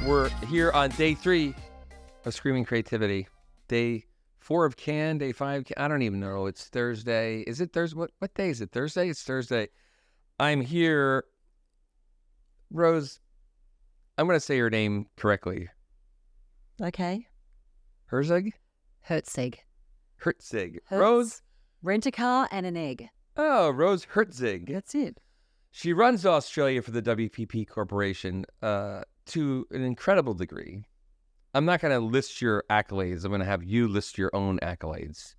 We're here on day 3 of Screaming Creativity. Day 4 of Can, day 5. I don't even know. It's Thursday. Is it Thursday? What day is it? Thursday? It's Thursday. I'm here. Rose, I'm going to say your name correctly. Okay. Herceg? Herceg. Herceg. Hertz, Rose? Rent a car and an egg. Oh, Rose Herceg. That's it. She runs Australia for the WPP Corporation to an incredible degree. I'm not going to list your accolades. I'm going to have you list your own accolades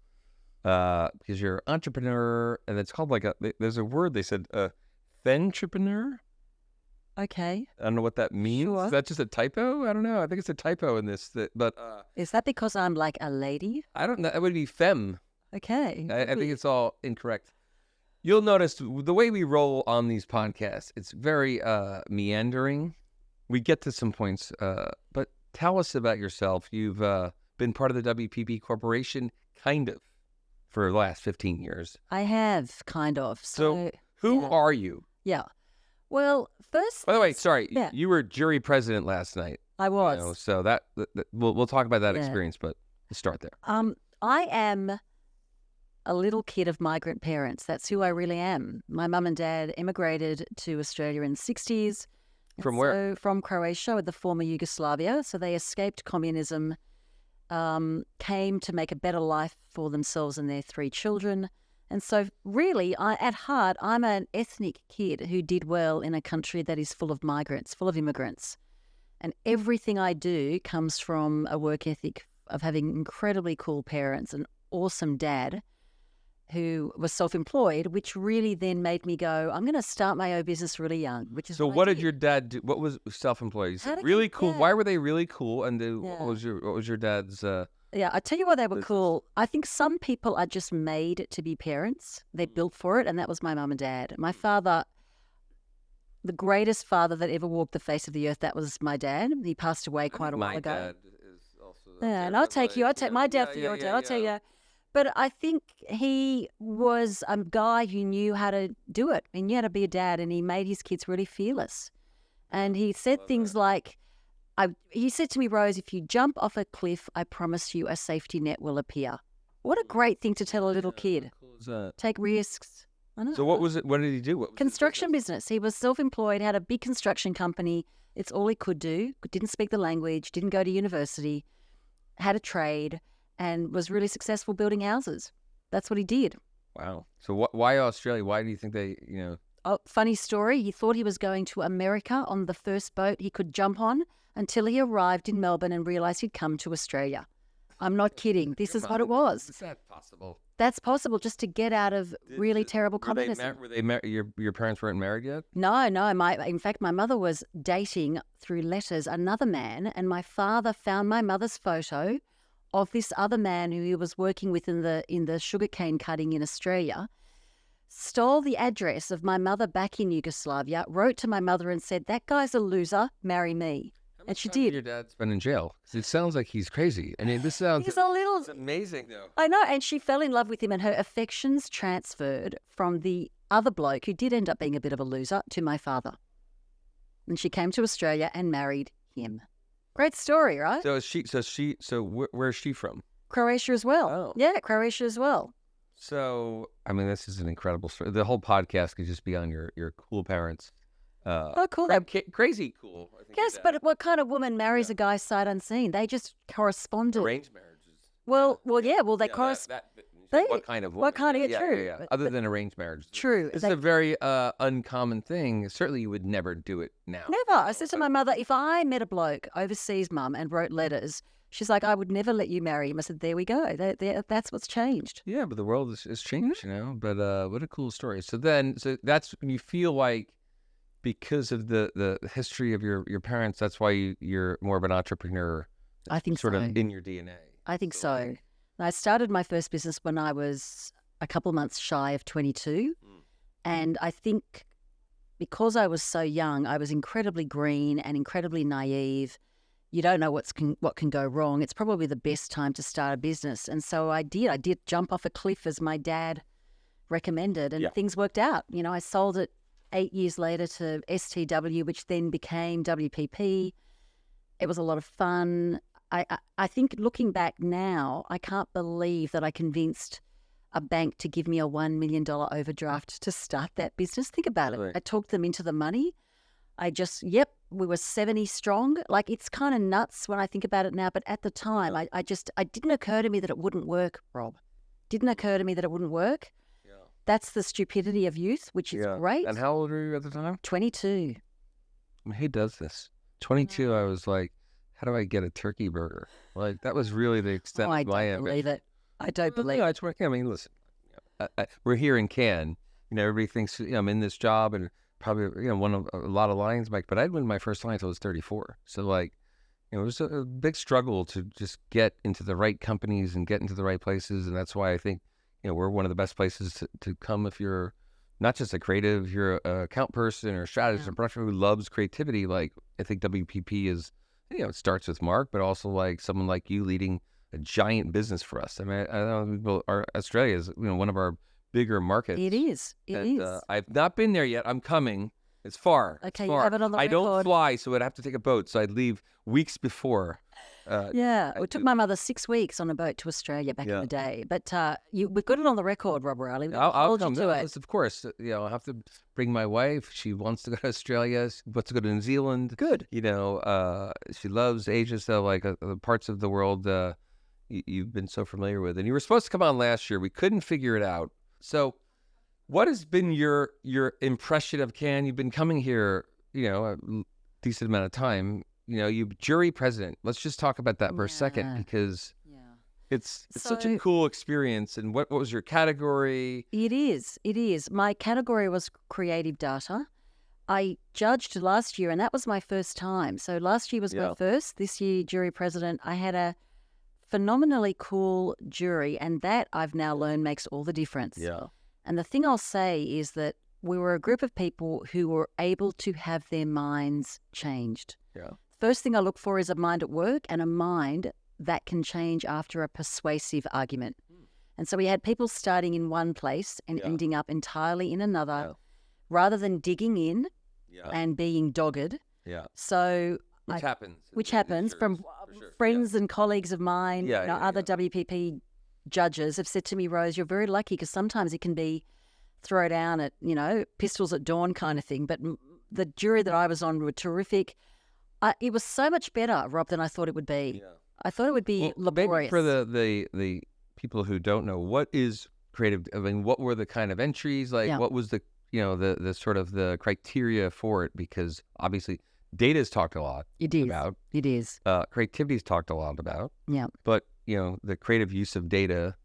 because you're an entrepreneur, and it's called there's a word they said, fentrepreneur. Okay. I don't know what that means. Sure. Is that just a typo? I don't know. I think it's a typo in this. But Is that because I'm like a lady? I don't know. It would be femme. Okay. I think it's all incorrect. You'll notice the way we roll on these podcasts, it's very meandering. We get to some points, but tell us about yourself. You've been part of the WPP Corporation, kind of, for the last 15 years. I have, kind of. So who are you? Yeah. Well, first... By the way, sorry, Yeah. you were jury president last night. I was. You know, so that we'll talk about that experience, but let's start there. I am a little kid of migrant parents. That's who I really am. My mum and dad immigrated to Australia in the 60s. From where? From Croatia, the former Yugoslavia. So they escaped communism, came to make a better life for themselves and their 3 children. And so really, at heart, I'm an ethnic kid who did well in a country that is full of migrants, full of immigrants. And everything I do comes from a work ethic of having incredibly cool parents, an awesome dad who was self-employed, which really then made me go, I'm going to start my own business really young. Which is So what did your dad do? What was self-employed? You said really cool. Why were they really cool? And what was your dad's? Yeah, I tell you why they were cool. I think some people are just made to be parents. They're built for it, and that was my mum and dad. My father, the greatest father that ever walked the face of the earth, that was my dad. He passed away quite a while ago. My dad is also. Yeah, and I'll take my dad for your dad. I'll tell you. But I think he was a guy who knew how to do it. He knew how to be a dad, and he made his kids really fearless. And he said things like, he said to me, Rose, if you jump off a cliff, I promise you a safety net will appear. What a great thing to tell a little kid. How cool is that? Take risks. I know. So what was it? What did he do? What was Construction business. He was self-employed, had a big construction company. It's all he could do. Didn't speak the language, didn't go to university, had a trade, and was really successful building houses. That's what he did. Wow. So why Australia? Why do you think they, Oh, funny story. He thought he was going to America on the first boat he could jump on until he arrived in Melbourne and realised he'd come to Australia. I'm not kidding. This is what it was. Is that possible? That's possible, just to get out of really terrible communism. Were they married? Your parents weren't married yet? No. In fact, my mother was dating through letters another man, and my father found my mother's photo of this other man who he was working with in the sugarcane cutting in Australia, stole the address of my mother back in Yugoslavia, wrote to my mother and said, that guy's a loser, marry me. And she did. Your dad's been in jail? 'Cause it sounds like he's crazy. I mean, this sounds... He's a little... It's amazing, though. I know, and she fell in love with him, and her affections transferred from the other bloke, who did end up being a bit of a loser, to my father. And she came to Australia and married him. Great story, right? So where's she from? Croatia as well. Oh. Yeah, Croatia as well. So, I mean, this is an incredible story. The whole podcast could just be on your cool parents. Cool. Crazy cool. I think Yes, but what kind of woman marries a guy sight unseen? They just corresponded. Arranged marriages. They correspond. What kind of woman? What kind of, true. Yeah. Other than arranged marriages. True. This is a very uncommon thing. Certainly you would never do it now. Never. I said to my mother, if I met a bloke overseas, Mum, and wrote letters, she's like, I would never let you marry him. I said, there we go. That's what's changed. Yeah, but the world has changed, But what a cool story. So that's when you feel like, because of the history of your parents, that's why you're more of an entrepreneur. I think sort of in your DNA. I think so. I started my first business when I was a couple months shy of 22. And I think because I was so young, I was incredibly green and incredibly naive. You don't know what can go wrong. It's probably the best time to start a business. And so I did jump off a cliff as my dad recommended, and things worked out. I sold it 8 years later to STW, which then became WPP. It was a lot of fun. I think looking back now, I can't believe that I convinced a bank to give me a $1 million overdraft to start that business. Think about Really? it. I talked them into the money. We were 70 strong. Like, it's kind of nuts when I think about it now. But at the time, I didn't occur to me that it wouldn't work, Rob. Didn't occur to me that it wouldn't work. Yeah. That's the stupidity of youth, which is great. And how old were you at the time? 22. I mean, who does this? 22, I was like, how do I get a turkey burger? Like, that was really the extent I of my don't believe it. I don't Well, believe no, it. it's working. I mean, listen, we're here in Cannes. You know, everybody thinks I'm in this job and probably won a lot of Lions, Mike. But I didn't win my first Lion until I was 34. So like, it was a big struggle to just get into the right companies and get into the right places, and that's why I think we're one of the best places to come if you're not just a creative, you're a account person or a strategist or production who loves creativity. Like, I think WPP is, it starts with Mark, but also like someone like you leading a giant business for us. I mean, I don't know, Australia is one of our bigger markets. It is. It is. I've not been there yet. I'm coming. It's far. Okay, It's you far. have it on the I don't record. fly, so I'd have to take a boat. So I'd leave weeks before. It took my mother 6 weeks on a boat to Australia back in the day. But we've got it on the record, Rob Reilly. I'll come to it. Yes, of course. I'll have to bring my wife. She wants to go to Australia. She wants to go to New Zealand. Good. She loves Asia. So like the parts of the world you've been so familiar with. And you were supposed to come on last year. We couldn't figure it out. So what has been your impression of Cannes? You've been coming here, a decent amount of time. You jury president. Let's just talk about that for a second, because it's such a cool experience. And what was your category? It is. My category was creative data. I judged last year, and that was my first time. So last year was my first. This year, jury president. I had a phenomenally cool jury, and that I've now learned makes all the difference. Yeah. And the thing I'll say is that we were a group of people who were able to have their minds changed. Yeah. First thing I look for is a mind at work and a mind that can change after a persuasive argument. And so we had people starting in one place and ending up entirely in another, rather than digging in and being dogged. Yeah. So Which happens from friends and colleagues of mine. Other WPP judges have said to me, Rose, you're very lucky, because sometimes it can be throw down at, pistols at dawn kind of thing. But the jury that I was on were terrific. It was so much better, Rob, than I thought it would be. Yeah. I thought it would be laborious. Maybe for the people who don't know, what is creative? I mean, what were the kind of entries? Like, what was the the sort of the criteria for it? Because obviously, data is talked a lot about. It is. Creativity is talked a lot about. Yeah. But the creative use of data,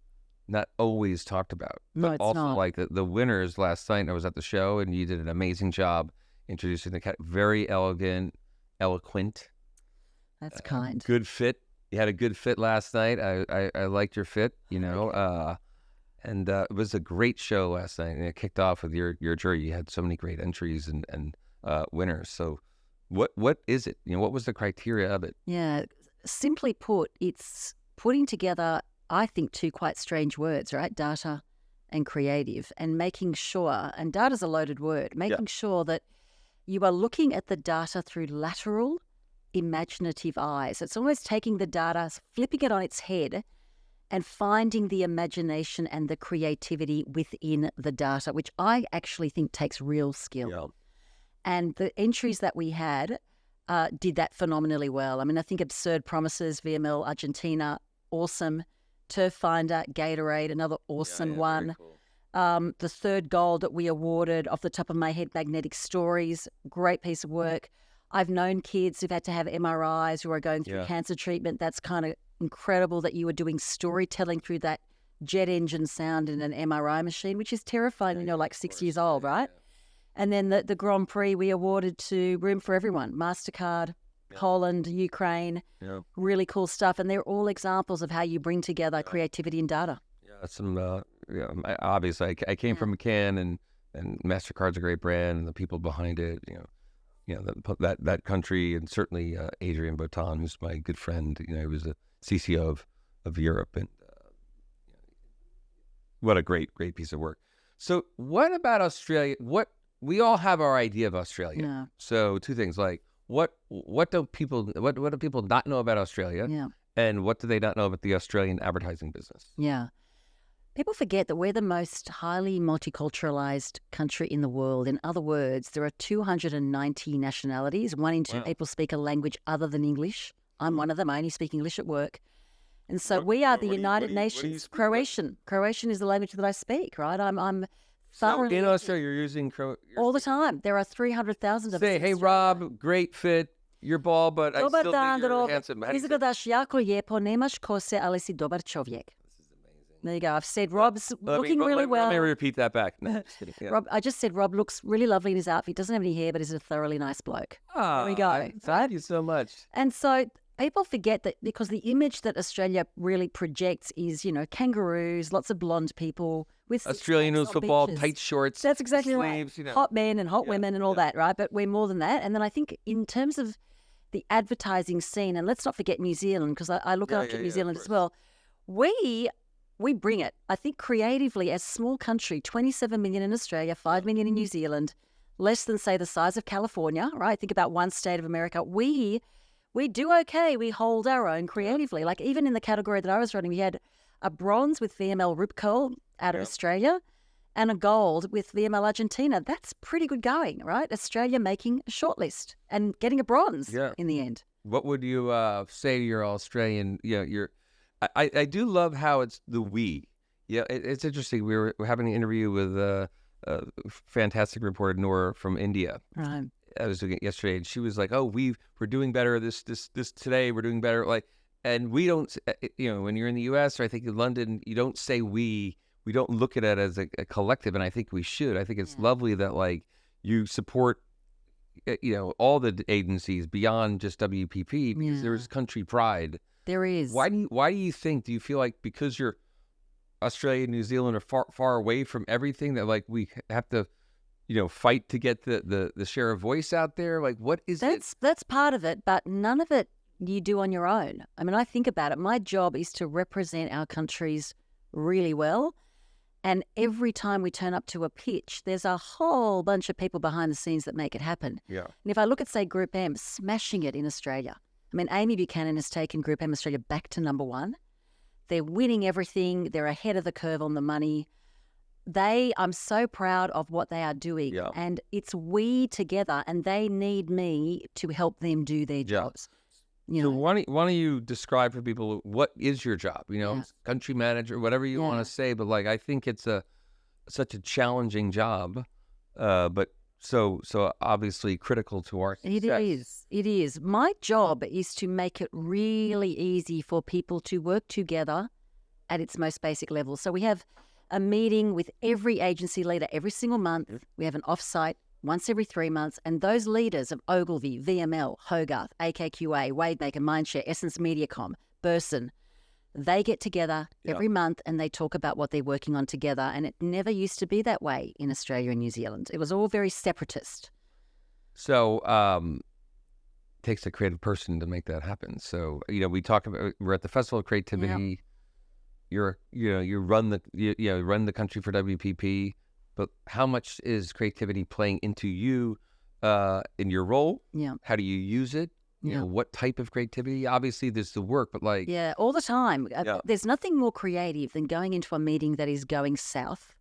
not always talked about. No, but it's also not. like the winners last night. I was at the show, and you did an amazing job introducing the very eloquent. That's kind. Good fit. You had a good fit last night. I liked your fit, and it was a great show last night. And it kicked off with your jury. You had so many great entries and winners. So what is it? What was the criteria of it? Yeah. Simply put, it's putting together, I think, two quite strange words, right? Data and creative, and making sure, and data's a loaded word, making sure that you are looking at the data through lateral, imaginative eyes. It's almost taking the data, flipping it on its head, and finding the imagination and the creativity within the data, which I actually think takes real skill. Yeah. And the entries that we had did that phenomenally well. I mean, I think Absurd Promises, VML Argentina, awesome. Turf Finder, Gatorade, another awesome one. Very cool. The third gold that we awarded, off the top of my head, Magnetic Stories, great piece of work. I've known kids who've had to have MRIs, who are going through cancer treatment. That's kind of incredible that you were doing storytelling through that jet engine sound in an MRI machine, which is terrifying when you're like 6 years old, right? Yeah. And then the Grand Prix we awarded to Room for Everyone, MasterCard, Poland, Ukraine, really cool stuff. And they're all examples of how you bring together creativity and data. Yeah, some obviously I came from Cannes, and MasterCard's a great brand, and the people behind it, that country, and certainly Adrian Botan, who's my good friend. He was a CCO of Europe, and what a great piece of work. So what about Australia? We all have our idea of Australia. Yeah. So two things, like, what do people not know about Australia? Yeah. And what do they not know about the Australian advertising business? Yeah. People forget that we're the most highly multiculturalized country in the world. In other words, there are 290 nationalities. 1 in 2 Wow. people speak a language other than English. I'm one of them. I only speak English at work. And so What- we are what the do you- United what do you Nations. speak? Croatian. Croatian is the language that I speak, right? I'm So thoroughly in Australia, you're using all the time. There are 300,000 of us. Say, in hey, Australia. Rob, great fit. You're bald, but I Dobar still dan, think you're Rob. handsome. How do you say- Izgleda daš jako lijepo, nemaš kose, ali si dobar čovjek. This is amazing. There you go. I've said Rob's Let me- looking really well. Let me repeat that back. No, just kidding. Yeah. Rob, I just said Rob looks really lovely in his outfit. Doesn't have any hair, but is a thoroughly nice bloke. There we go. Right? Thank you so much. And so people forget that because the image that Australia really projects is, kangaroos, lots of blonde people with Australian six-packs rules on football, beaches. tight shorts. That's exactly sleeves, right. Hot men and hot women and all that, right? But we're more than that. And then I think in terms of the advertising scene, and let's not forget New Zealand, because I look after New Zealand as well. We bring it. I think creatively, as a small country, 27 million in Australia, 5 million in New Zealand, less than, say, the size of California, right? Think about one state of America. We do okay. We hold our own creatively. Like even in the category that I was running, we had a bronze with VML Rip Curl out of Australia and a gold with VML Argentina. That's pretty good going, right? Australia making a shortlist and getting a bronze in the end. What would you say to your Australian? I do love how it's the we. Yeah, it's interesting. We're having an interview with a fantastic reporter, Nora from India. Right. I was doing it yesterday, and she was like, "Oh, we're doing better this today. We're doing better." Like, and we don't, when you're in the U.S. or I think in London, you don't say we. We don't look at it as a collective, and I think we should. I think it's lovely that like you support, all the agencies beyond just WPP because there's country pride. There is. Why do you think? Do you feel like because you're Australia and New Zealand are far away from everything that like we have to, fight to get the share of voice out there? Like, what is it? That's part of it, but none of it you do on your own. I mean, I think about it. My job is to represent our countries really well. And every time we turn up to a pitch, there's a whole bunch of people behind the scenes that make it happen. Yeah. And if I look at, say, Group M, smashing it in Australia. I mean, Amy Buchanan has taken Group M Australia back to number 1. They're winning everything. They're ahead of the curve on the money. I'm so proud of what they are doing. Yeah. And it's we together, and they need me to help them do their jobs. So why don't you describe for people what is your job? Country manager, whatever you want to say. But like, I think it's such a challenging job, but so obviously critical to our success. It is. My job is to make it really easy for people to work together at its most basic level. So we have a meeting with every agency leader every single month. We have an off-site once every 3 months, and those leaders of Ogilvy, VML, Hogarth, AKQA, Wavemaker, Mindshare, Essence Mediacom, Burson, they get together every month and they talk about what they're working on together. And it never used to be that way in Australia and New Zealand. It was all very separatist. So it takes a creative person to make that happen. So, we're at the Festival of Creativity. You run the country for WPP. But how much is creativity playing into you in your role? Yeah. How do you use it? What type of creativity? Obviously, there's the work, but like... Yeah, all the time. There's nothing more creative than going into a meeting that is going south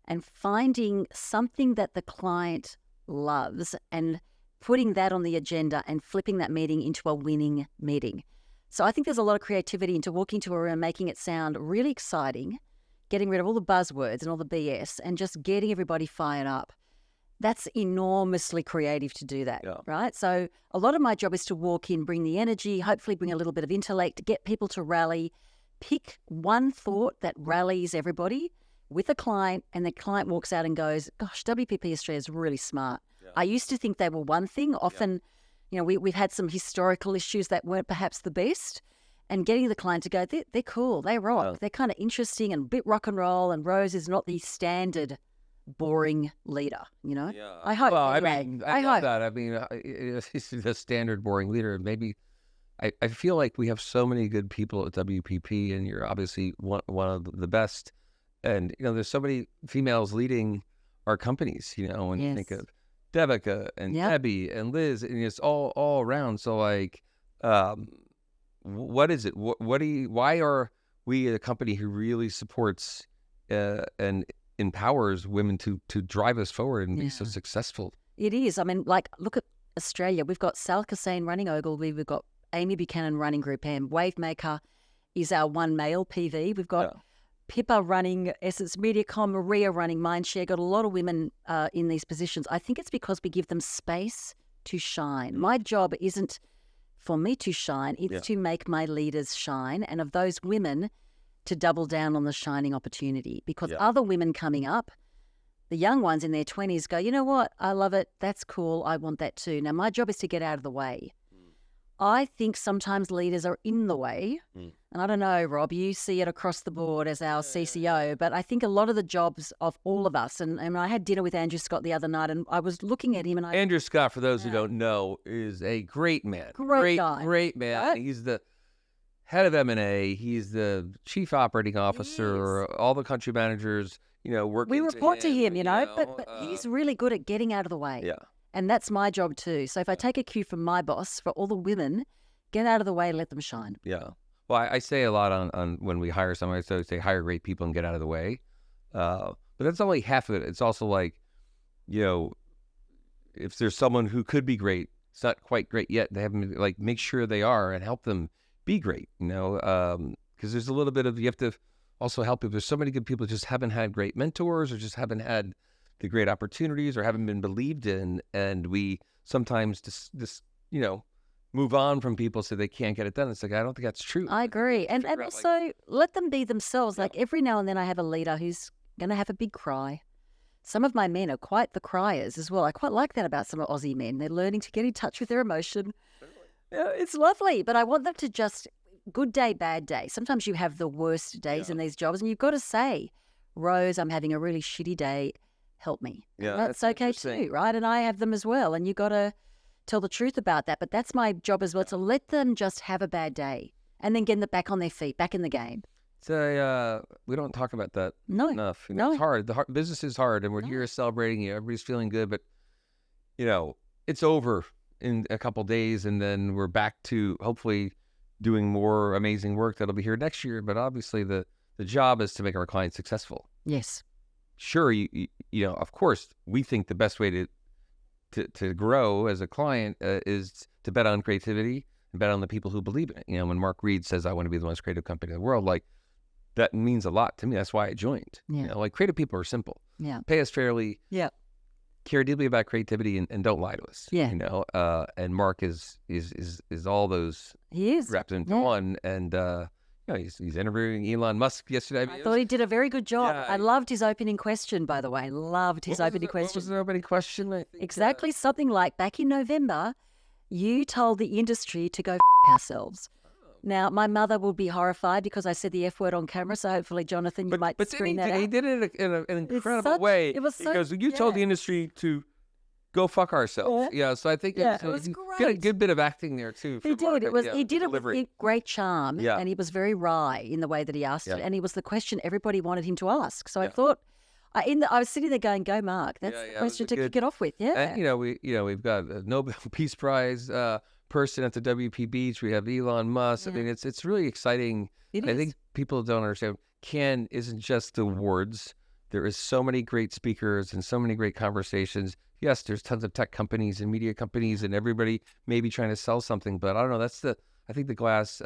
and finding something that the client loves and putting that on the agenda and flipping that meeting into a winning meeting. So I think there's a lot of creativity into walking to a room, making it sound really exciting, getting rid of all the buzzwords and all the BS and just getting everybody fired up. That's enormously creative to do that, right? So a lot of my job is to walk in, bring the energy, hopefully bring a little bit of intellect, get people to rally, pick one thought that rallies everybody with a client, and the client walks out and goes, gosh, WPP Australia is really smart. I used to think they were one thing. Often, we've had some historical issues that weren't perhaps the best. And getting the client to go, they're cool, they rock, they're kind of interesting and a bit rock and roll, and Rose is not the standard boring leader, Yeah. I hope. Well, anyway. I love that. I mean, he's the standard boring leader. Maybe I feel like we have so many good people at WPP, and you're obviously one of the best. And, there's so many females leading our companies, when you think of Devika and Yep. Debbie and Liz, and it's all around. So like, what is it? Why are we a company who really supports and empowers women to drive us forward and be so Yeah. successful? It is. I mean, like, look at Australia. We've got Sal Kassane running Ogilvy. We've got Amy Buchanan running Group M. Wavemaker is our one male PV. We've got Pippa running Essence Mediacom, Maria running Mindshare. Got a lot of women in these positions. I think it's because we give them space to shine. My job isn't for me to shine. It's to make my leaders shine. And of those women, to double down on the shining opportunity. Because other women coming up, the young ones in their 20s go, you know what? I love it. That's cool. I want that too. Now, my job is to get out of the way. I think sometimes leaders are in the way. And I don't know, Rob, you see it across the board as our CCO, but I think a lot of the jobs of all of us, and I had dinner with Andrew Scott the other night, and I was looking at him, and Andrew Scott, for those who don't know, is a great man. Great guy. Great man. Right? He's the head of M&A. He's the chief operating officer. All the country managers, working. We report to him, you but he's really good at getting out of the way. Yeah. And that's my job too. So if I take a cue from my boss, for all the women, get out of the way, let them shine. Yeah. Well, I say a lot on when we hire someone, I say hire great people and get out of the way. But that's only half of it. It's also like, if there's someone who could be great, it's not quite great yet, they haven't, like, make sure they are and help them be great, because there's a little bit of, you have to also help if there's so many good people who just haven't had great mentors or just haven't had the great opportunities or haven't been believed in. And we sometimes just move on from people so they can't get it done. It's like, I don't think that's true. I agree. And also let them be themselves. Like every now and then I have a leader who's going to have a big cry. Some of my men are quite the criers as well. I quite like that about some of Aussie men. They're learning to get in touch with their emotion. Yeah, it's lovely, but I want them to just, good day, bad day. Sometimes you have the worst days in these jobs and you've got to say, Rose, I'm having a really shitty day. Help me. Yeah, and that's okay too, right? And I have them as well. And you got to tell the truth about that. But that's my job as well, to let them just have a bad day and then get them back on their feet, back in the game. So we don't talk about that enough. It's hard. Business is hard, and we're here celebrating. Everybody's feeling good, but it's over in a couple days, and then we're back to hopefully doing more amazing work that'll be here next year. But obviously, the job is to make our clients successful. Yes. Sure, of course, we think the best way to grow as a client is to bet on creativity and bet on the people who believe in it. When Mark Reed says, I want to be the most creative company in the world, like, that means a lot to me. That's why I joined. Yeah. Creative people are simple. Yeah. Pay us fairly. Yeah. Care deeply about creativity and don't lie to us. Yeah. And Mark is all those He is wrapped into one. And he's interviewing Elon Musk yesterday. I thought he did a very good job. Yeah, I loved his opening question, by the way. Loved his opening question. What was the opening question? I think, exactly something like, back in November, you told the industry to go ourselves. Now, my mother will be horrified because I said the F word on camera, so hopefully, Jonathan, you might screen that out. He did it in an incredible way. It was so, because you told the industry to go fuck ourselves. Yeah, so I think it was great. Got a good bit of acting there too. He did. He did it with great charm, Yeah. and he was very wry in the way that he asked it, and he was the question everybody wanted him to ask. So I Yeah. thought, I was sitting there going, "Go, Mark! That's the question to kick it off with." Yeah, and we've got a Nobel Peace Prize person at the WP Beach. We have Elon Musk. Yeah. I mean, it's really exciting. It I is. think people don't understand. Cannes isn't just the awards. There is so many great speakers and so many great conversations. Yes, there's tons of tech companies and media companies and everybody maybe trying to sell something, but I don't know. I think the glass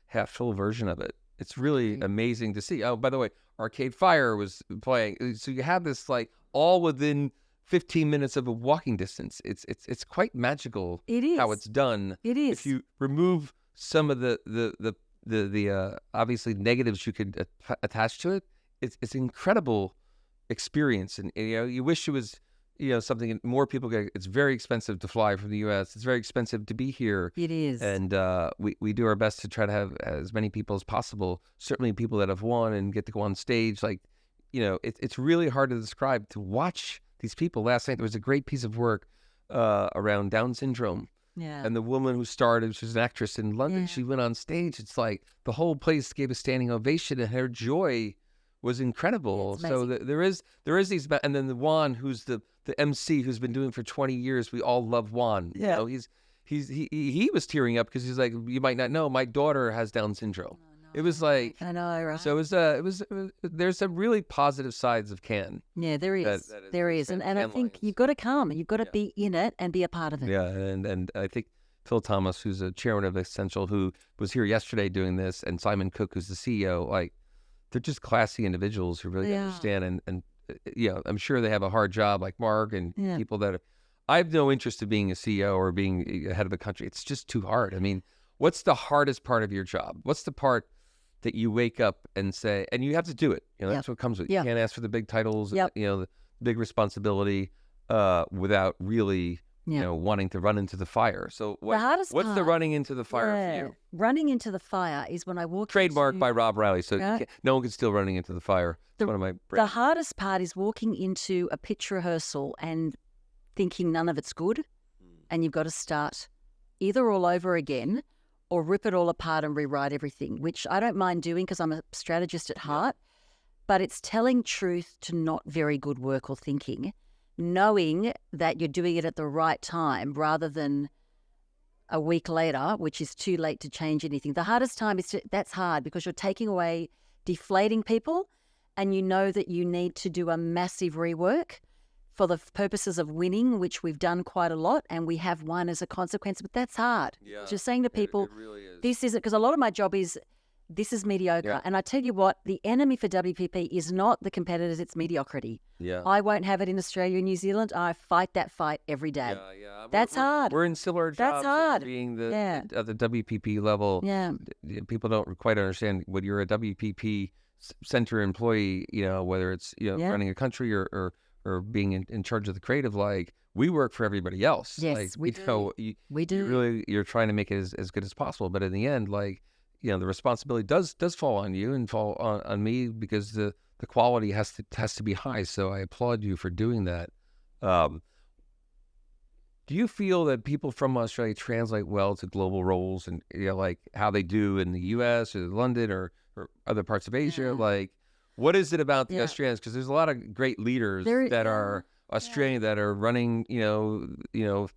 half full version of it. It's really amazing to see. Oh, by the way, Arcade Fire was playing. So you have this like all within 15 minutes of a walking distance. It's quite magical. It is how it's done. It is. If you remove some of the obviously negatives you could attach to it, it's an incredible experience. And you wish it was something more people get. It's very expensive to fly from the U.S. It's very expensive to be here. It is. And we do our best to try to have as many people as possible. Certainly people that have won and get to go on stage. Like it's really hard to describe. To watch these people. Last night there was a great piece of work around Down syndrome. Yeah. And the woman who started, she was an actress in London. Yeah. She went on stage. It's like the whole place gave a standing ovation, and her joy was incredible. Yeah, so there is these, and then the Juan, who's the MC, who's been doing it for 20 years. We all love Juan. Yeah. You know, he was tearing up because he's like, you might not know, my daughter has Down syndrome. It was like, I know, right? so there's some really positive sides of Cannes. Yeah, there is. There is. And I think you've got to come. You've got to be in it and be a part of it. Yeah, and I think Phil Thomas, who's a chairman of Essential, who was here yesterday doing this, and Simon Cook, who's the CEO, like, they're just classy individuals who really understand. And you know, I'm sure they have a hard job like Mark and people that I have no interest in being a CEO or being head of the country. It's just too hard. I mean, what's the hardest part of your job? What's the part that you wake up and say, and you have to do it. You know, that's what comes with it. You can't ask for the big titles, you know, the big responsibility without really, you know, wanting to run into the fire. So what's the running into the fire for you? Running into the fire is when I walk Trademarked by Rob Reilly, so no one can steal running into the fire. It's one of my The hardest part is walking into a pitch rehearsal and thinking none of it's good, and you've got to start either all over again or rip it all apart and rewrite everything, which I don't mind doing because I'm a strategist at heart, but it's telling truth to not very good work or thinking, knowing that you're doing it at the right time rather than a week later, which is too late to change anything. The hardest time that's hard because you're taking away, deflating people, and you know that you need to do a massive rework for the purposes of winning, which we've done quite a lot, and we have won as a consequence, but that's hard. Yeah, just saying to people, it really is. This isn't, because a lot of my job is, this is mediocre. Yeah. And I tell you what, the enemy for WPP is not the competitors, it's mediocrity. Yeah. I won't have it in Australia and New Zealand. I fight that fight every day. Yeah. That's hard. We're in similar jobs. That's hard. Being at the WPP level. Yeah. People don't quite understand when you're a WPP center employee, you know, whether it's, you know, running a country or being in charge of the creative, like, we work for everybody else. Yes, like, we do. We do. You're trying to make it as good as possible. But in the end, like, you know, the responsibility does fall on you and fall on me because the quality has to be high. So I applaud you for doing that. Do you feel that people from Australia translate well to global roles, and, you know, like how they do in the U.S. or London or other parts of Asia? Like, what is it about the Australians? Because there's a lot of great leaders that are Australian that are running, you know,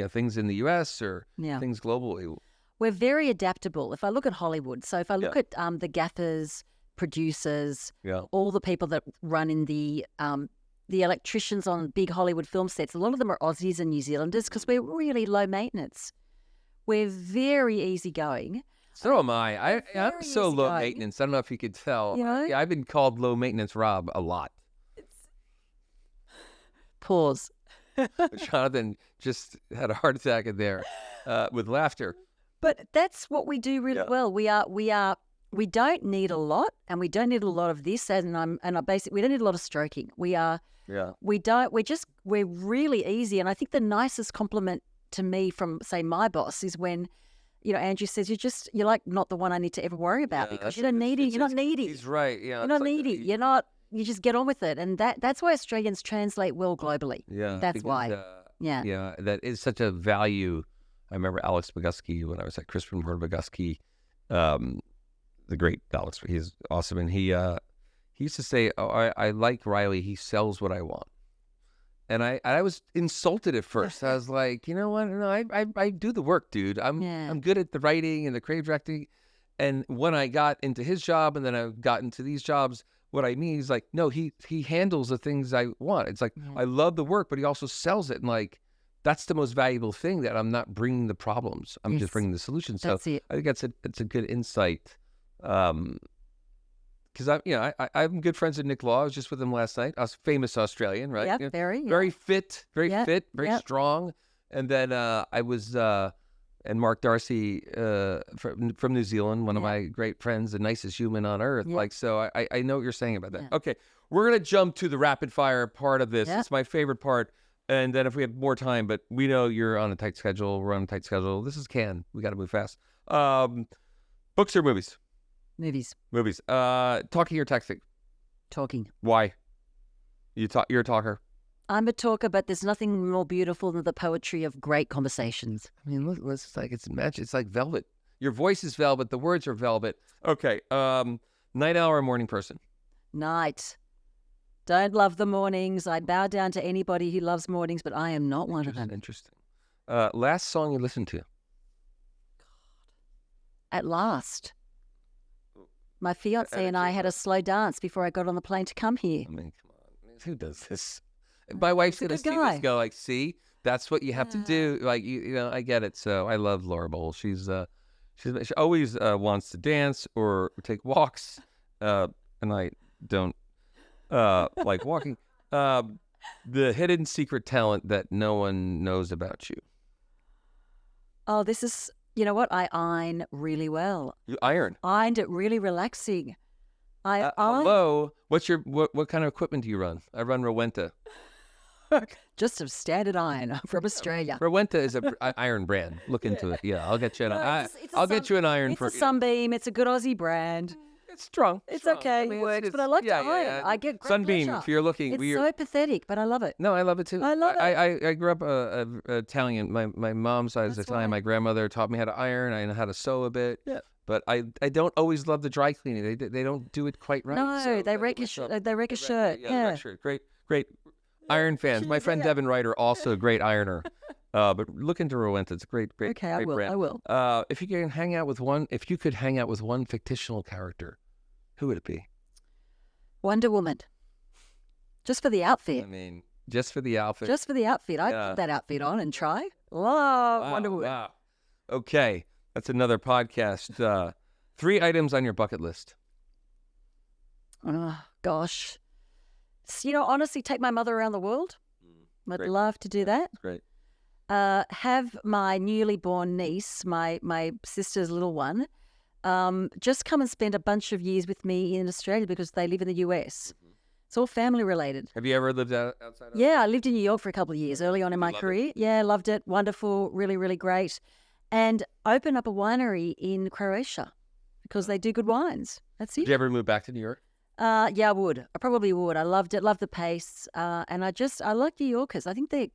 things in the U.S. or things globally. We're very adaptable. If I look at Hollywood, so if I look at the gaffers, producers, all the people that run in the electricians on big Hollywood film sets, a lot of them are Aussies and New Zealanders because we're really low maintenance. We're very easygoing. So am I. I'm so low maintenance. I don't know if you could tell. You know? I've been called low maintenance Rob a lot. Pause. Jonathan just had a heart attack in there with laughter. But that's what we do really well. We don't need a lot, and we don't need a lot of this. We don't need a lot of stroking. We're really easy. And I think the nicest compliment to me from, say, my boss is when, you know, Andrew says, you're like not the one I need to ever worry about because you don't need it. You're not needy. He's right. Yeah, you're not needy. You just get on with it. And that's why Australians translate well globally. Yeah. That's why. Yeah. That is such a value. I remember Alex Bogusky when I was at Crispin Ward Bogusky, the great Alex. He's awesome. And he used to say, I like Reilly. He sells what I want. And I was insulted at first. I was like, you know what? No, I do the work, dude. I'm good at the writing and the creative directing. And when I got into his job and then I got into these jobs, what I mean is like, no, he handles the things I want. It's like, I love the work, but he also sells it. And like, that's the most valuable thing, that I'm not bringing the problems. I'm just bringing the solutions. So I think it's a good insight. Because I'm good friends with Nick Law. I was just with him last night. Famous Australian, right? Yeah, very fit, very strong. And then I was and Mark Darcy from New Zealand, one of my great friends, the nicest human on earth. Like, so I know what you're saying about that. Yeah. Okay, we're gonna jump to the rapid fire part of this. It's my favorite part. And then if we have more time, but we know you're on a tight schedule. We're on a tight schedule. This is Cannes. We got to move fast. Books or movies? Movies. Talking or texting? Talking. Why? You're a talker. I'm a talker, but there's nothing more beautiful than the poetry of great conversations. I mean, it's like it's magic. It's like velvet. Your voice is velvet. The words are velvet. Okay. Night owl or morning person? Night. Don't love the mornings. I bow down to anybody who loves mornings, but I am not one of them. Interesting. Last song you listened to? At last. My fiance and I had a slow dance before I got on the plane to come here. I mean, come on. Who does this? My wife's going to see this go like, see, that's what you have to do. Like, you know, I get it. So I love Laura Bowl. She always wants to dance or take walks. And I don't like walking. The hidden secret talent that no one knows about you. Oh, this is, you know what? I iron really well. You iron? Ironed it really relaxing. Hello? What kind of equipment do you run? I run Rowenta. Just a standard iron from Australia. Rowenta is an iron brand. Look into it. Yeah, I'll get you I'll get you an iron. It's a Sunbeam. It's a good Aussie brand. It's strong. It's okay. It works, but I like to iron. Yeah. I get great Sunbeam. pleasure. If you're looking, it's so pathetic, but I love it. No, I love it too. I love it. I grew up Italian. My mom's side is Italian. My grandmother taught me how to iron. I know how to sew a bit. Yeah. But I don't always love the dry cleaning. They don't do it quite right. No, so they wreck a shirt. Yeah. Wreck shirt. Great iron fans. My friend Devin Ryder, also a great ironer. But look into Rowenta. It's a great Okay, I will. brand. I will. If you could hang out with one fictional character, who would it be? Wonder Woman. Just for the outfit. I mean, just for the outfit. Just for the outfit. I'd put that outfit on and try. Love Wonder Woman. Wow. Okay. That's another podcast. 3 items on your bucket list. Oh, gosh. You know, honestly, take my mother around the world. I'd love to do that. That's great. Have my newly born niece, my sister's little one, just come and spend a bunch of years with me in Australia because they live in the US. It's all family related. Have you ever lived outside? Yeah, I lived in New York for a couple of years early on in my career. Yeah, loved it. Wonderful. Really, really great. And open up a winery in Croatia because they do good wines. That's it. Did you ever move back to New York? Yeah, I would. I probably would. I loved it. Loved the pace. And I like New Yorkers. I think they're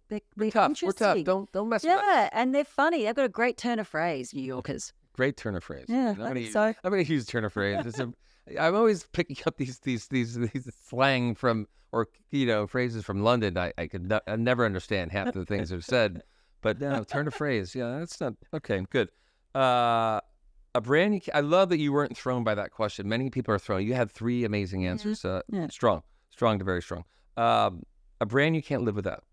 tough. interesting. We're tough. Don't mess with us. Yeah, and they're funny. They've got a great turn of phrase, New Yorkers. Great turn of phrase. Yeah, I'm going to use turn of phrase. I'm always picking up these slang from, or phrases from London. I never understand half the things they've said, but no, turn of phrase. Yeah, that's not okay. Good. A brand. I love that you weren't thrown by that question. Many people are thrown. You had 3 amazing answers. Strong to very strong. A brand you can't live without.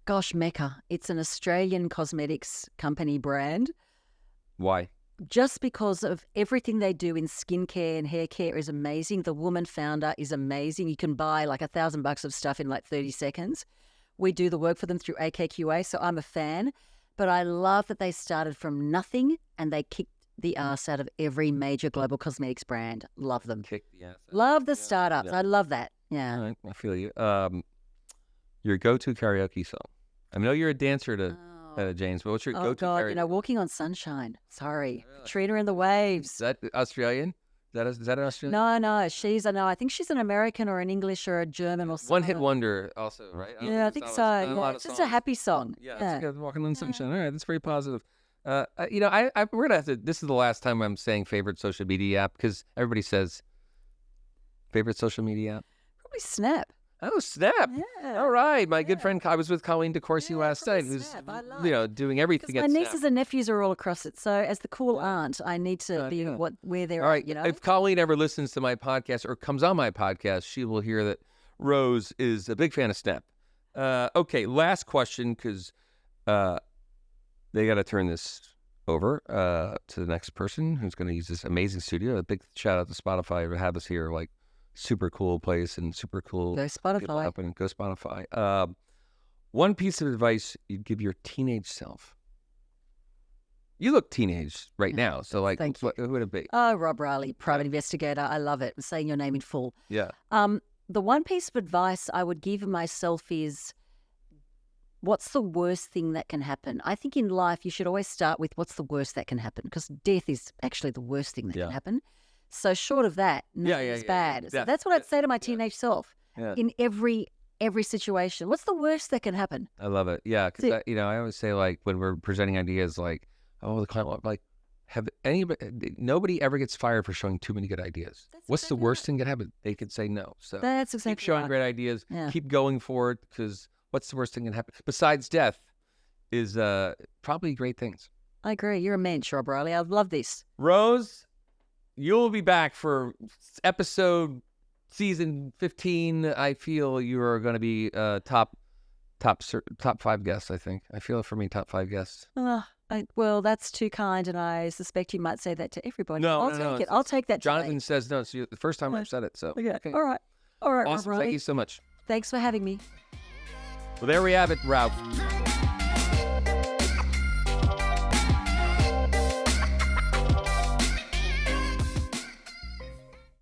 Gosh, Mecca. It's an Australian cosmetics company brand. Why? Just because of everything they do in skincare and hair care is amazing. The woman founder is amazing. You can buy like $1,000 of stuff in like 30 seconds. We do the work for them through AKQA, so I'm a fan. But I love that they started from nothing and they kicked the ass out of every major global cosmetics brand. Love them. Kick the ass out. Love the startups. I love that. Yeah. All right, I feel you. Your go-to karaoke song. I know you're a dancer to James, but what's your go-to karaoke? Walking on Sunshine. Sorry. Really? Katrina and the Waves. Is that Australian? Is that an Australian? No. I think she's an American or an English or a German or something. One-hit wonder also, right? I think so. Yeah, it's just a happy song. Yeah. It's good. Walking on Sunshine. All right, that's very positive. We're gonna have to. This is the last time I'm saying favorite social media app because everybody says favorite social media app. Probably Snap. Oh, Snap! Yeah. All right, my good friend. I was with Colleen DeCourcy last night, who's doing everything. My nieces and nephews are all across it. So as the cool aunt, I need to be where they're all right. at. If Colleen ever listens to my podcast or comes on my podcast, she will hear that Rose is a big fan of Snap. Okay, last question because they got to turn this over to the next person who's going to use this amazing studio. A big shout out to Spotify to have us here. Like. Super cool place and super cool. Go Spotify. Go Spotify. One piece of advice you'd give your teenage self. You look teenage right now, so like, who would it be? Oh, Rob Reilly, private investigator. I love it. I'm saying your name in full. Yeah. The one piece of advice I would give myself is, what's the worst thing that can happen? I think in life you should always start with what's the worst that can happen, because death is actually the worst thing that can happen. So short of that, nothing is bad. So that's what I'd say to my teenage self in every situation. What's the worst that can happen? I love it. Yeah, because I always say, like, when we're presenting ideas, like, oh, the client, like, Nobody ever gets fired for showing too many good ideas. What's the worst thing that could happen? They could say no. So That's exactly keep showing right. great ideas. Yeah. Keep going for it, because what's the worst thing that can happen besides death is probably great things. I agree. You're a mensch, Rob Reilly. I love this. Rose, you'll be back for season 15. I feel you are going to be top 5 guests. I think. I feel it for me, top 5 guests. Well, that's too kind, and I suspect you might say that to everybody. No, take it. I'll take that. Jonathan says no. It's the first time I've said it. So okay. All right. All right, awesome. Rob Reilly. Thank you so much. Thanks for having me. Well, there we have it, Ralph.